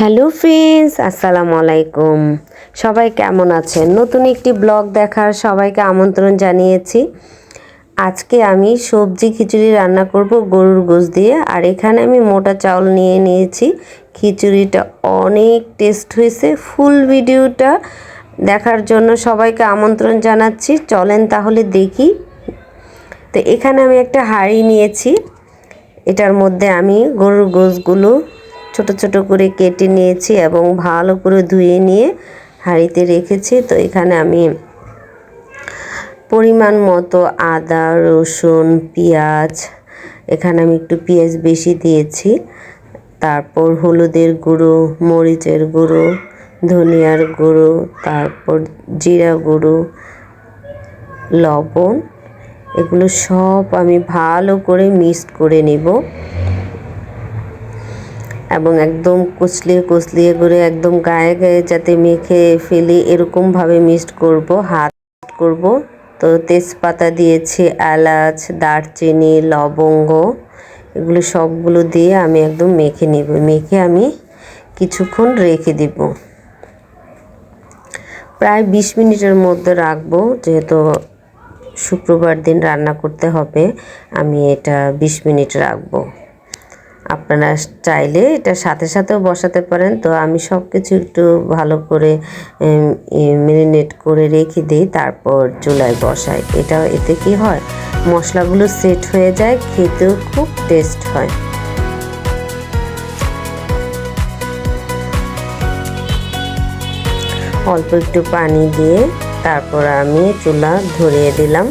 Hello friends, আসসালামু আলাইকুম। সবাই কেমন আছেন? নতুন একটি ব্লগ দেখার সবাইকে আমন্ত্রণ জানিয়েছি। আজকে আমি সবজি খিচুড়ি রান্না করব গরুর গোশত দিয়ে। আর এখানে আমি মোটা চাউল নিয়ে নিয়েছি। খিচুড়িটা অনেক টেস্ট হয়েছে। ফুল ভিডিওটা দেখার জন্য সবাইকে আমন্ত্রণ জানাচ্ছি। চলেন তাহলে দেখি। তো এখানে আমি একটা হাঁড়ি নিয়েছি। এটার মধ্যে আমি গরুর গোশতগুলো ছোট ছোট করে কেটে নিয়েছি এবং ভালো করে ধুয়ে নিয়ে হাঁড়িতে রেখেছি। তো এখানে আমি পরিমাণ মতো আদা, রসুন, পেঁয়াজ, এখানে আমি একটু পেঁয়াজ বেশি দিয়েছি। তারপর হলুদের গুঁড়ো, মরিচের গুঁড়ো, ধনিয়ার গুঁড়ো, তারপর জিরা গুঁড়ো, লবণ, এগুলো সব আমি ভালো করে মিক্সড করে নেব এবং একদম কচলিয়ে করে একদম গায়ে গায়ে যাতে মেখে ফেলি এরকমভাবে মিক্সড করব, হাত করব। তো তেজপাতা দিয়েছি, এলাচ, দারচিনি, লবঙ্গ, এগুলো সবগুলো দিয়ে আমি একদম মেখে নেব। মেখে আমি কিছুক্ষণ রেখে দেব, প্রায় 20 মিনিটের মধ্যে রাখবো। যেহেতু শুক্রবার দিন রান্না করতে হবে, আমি এটা 20 মিনিট রাখবো। আপনারা চাইলে এটা সাথে সাথেও বসাতে পারেন। তো আমি সব কিছু একটু ভালো করে ম্যারিনেট করে রেখে দিই, তারপর চুলায় বসাই। এতে কি হয়, মশলাগুলো সেট হয়ে যায়, খেতেও খুব টেস্ট হয়। অল্প একটু পানি দিয়ে তারপর আমি চুলা ধরিয়ে দিলাম।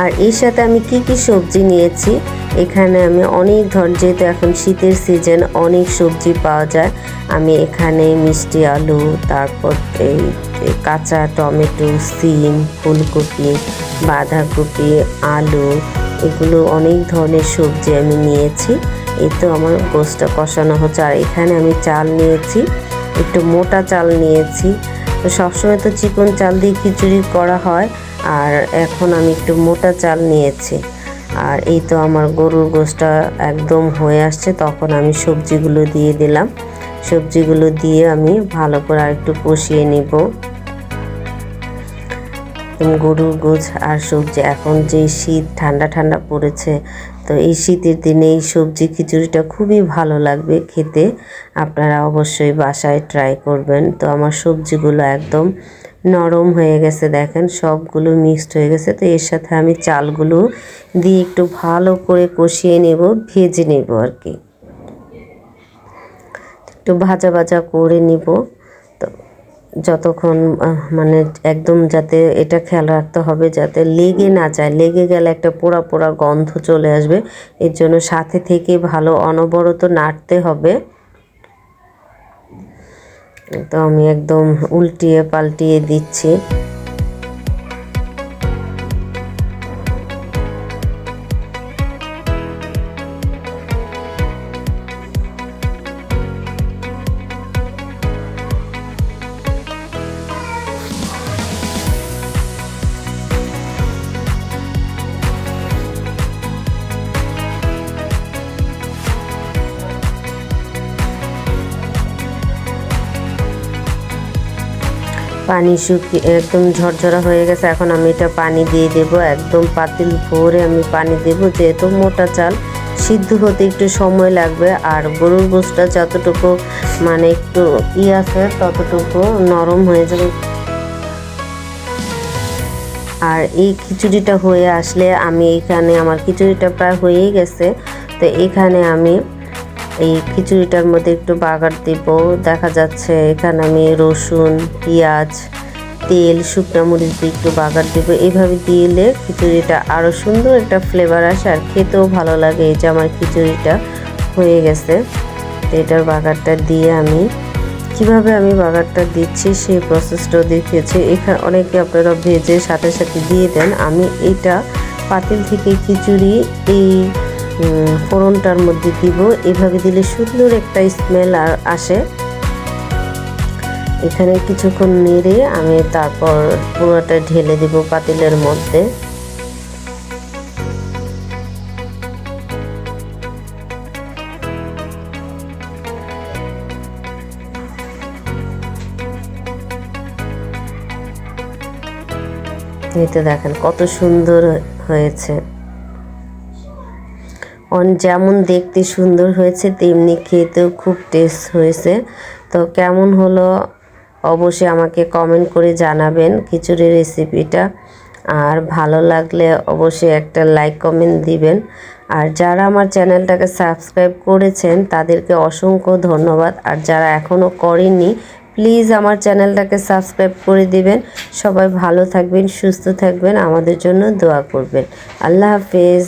আর এর সাথে আমি কি সবজি নিয়েছি, এখানে আমি অনেক যেহেতু এখন শীতের সিজন, অনেক সবজি পাওয়া যায়। আমি এখানে মিষ্টি আলু, তারপর এই কাঁচা টমেটো, সিম, ফুলকপি, বাঁধাকপি, আলু, এগুলো অনেক ধরনের সবজি আমি নিয়েছি। এই তো আমার গোশতটা কষানো হচ্ছে। আর এখানে আমি চাল নিয়েছি, একটু মোটা চাল নিয়েছি। তো সবসময় তো চিকন চাল দিয়ে খিচুড়ি করা হয়, আর এখন আমি একটু মোটা চাল নিয়েছি। আর এই তো আমার গরুর গোশতটা একদম হয়ে আসছে, তখন আমি সবজিগুলো দিয়ে দিলাম। সবজিগুলো দিয়ে আমি ভালো করে আর একটু কষিয়ে নিব। গরুর গোশত আর সবজি, এখন যে শীত, ঠান্ডা ঠান্ডা পড়েছে, তো এই শীতের দিনে এই সবজি খিচুড়িটা খুবই ভালো লাগবে খেতে। আপনারা অবশ্যই বাসায় ট্রাই করবেন। তো আমার সবজিগুলো একদম নরম হয়ে গেছে, দেখেন সবগুলো মিক্সড হয়ে গেছে। তো এর সাথে আমি চালগুলো দিয়ে একটু ভালো করে কষিয়ে নেব, ভেজে নেব আর কি, একটু ভাজা ভাজা করে নিব। তো যতক্ষণ মানে একদম যাতে এটা খেয়াল রাখতে হবে যাতে লেগে না যায়, লেগে গেলে একটা পোড়া পোড়া গন্ধ চলে আসবে। এর জন্য সাথে থেকে ভালো অনবরত নাড়তে হবে। তো আমি একদম উল্টিয়ে পাল্টিয়ে দিচ্ছি। পানি শুকিয়ে একদম ঝরঝরা হয়ে গেছে। এখন আমি এটা পানি দিয়ে দেব, একদম পাতিল ভরে আমি পানি দেব। যেহেতু মোটা চাল, সিদ্ধ হতে একটু সময় লাগবে। আর গরুর গোশতটা যতটুকু মানে একটু আছে ততটুকু নরম হয়ে যাবে। আর এই খিচুড়িটা হয়ে আসলে আমি এখানে, আমার খিচুড়িটা প্রায় হয়েই গেছে, তো এখানে আমি এই খিচুড়িটার মধ্যে একটু বাগার দেব। দেখা যাচ্ছে এখানে আমি রসুন, পেঁয়াজ, তেল, শুকনো মরিচ দিয়ে একটু বাগার দেব। এইভাবে দিলে খিচুড়িটা আরও সুন্দর একটা ফ্লেভার আসে আর খেতেও ভালো লাগে। এই যে আমার খিচুড়িটা হয়ে গেছে, তো এটার বাগারটা দিয়ে আমি কিভাবে আমি বাগারটা দিচ্ছি সেই প্রসেসটাও দেখিয়েছি। এখানে অনেকে আপনারা ভেজে সাথে সাথে দিয়ে দেন। আমি এইটা পাতিল থেকে খিচুড়ি এই ফোড়নটার মধ্যে দিব। এভাবে দিলে সুন্দর একটা স্মেল আসে। এখানে কিছুক্ষণ নেড়ে আমি তারপর পুরোটা ঢেলে দিব পাতিলের মধ্যে। এতে দেখেন কত সুন্দর হয়েছে। যেমন দেখতে সুন্দর হয়েছে তেমনি খেতেও খুব টেস্ট হয়েছে। তো কেমন হলো অবশ্যই আমাকে কমেন্ট করে জানাবেন খিচুড়ি রেসিপিটা। আর ভালো লাগলে অবশ্যই একটা লাইক কমেন্ট দিবেন। আর যারা আমার চ্যানেলটাকে সাবস্ক্রাইব করেছেন তাদেরকে অসংখ্য ধন্যবাদ। আর যারা এখনও করেননি প্লিজ আমার চ্যানেলটাকে সাবস্ক্রাইব করে দিবেন। সবাই ভালো থাকবেন, সুস্থ থাকবেন, আমাদের জন্য দোয়া করবেন। আল্লাহ হাফেজ।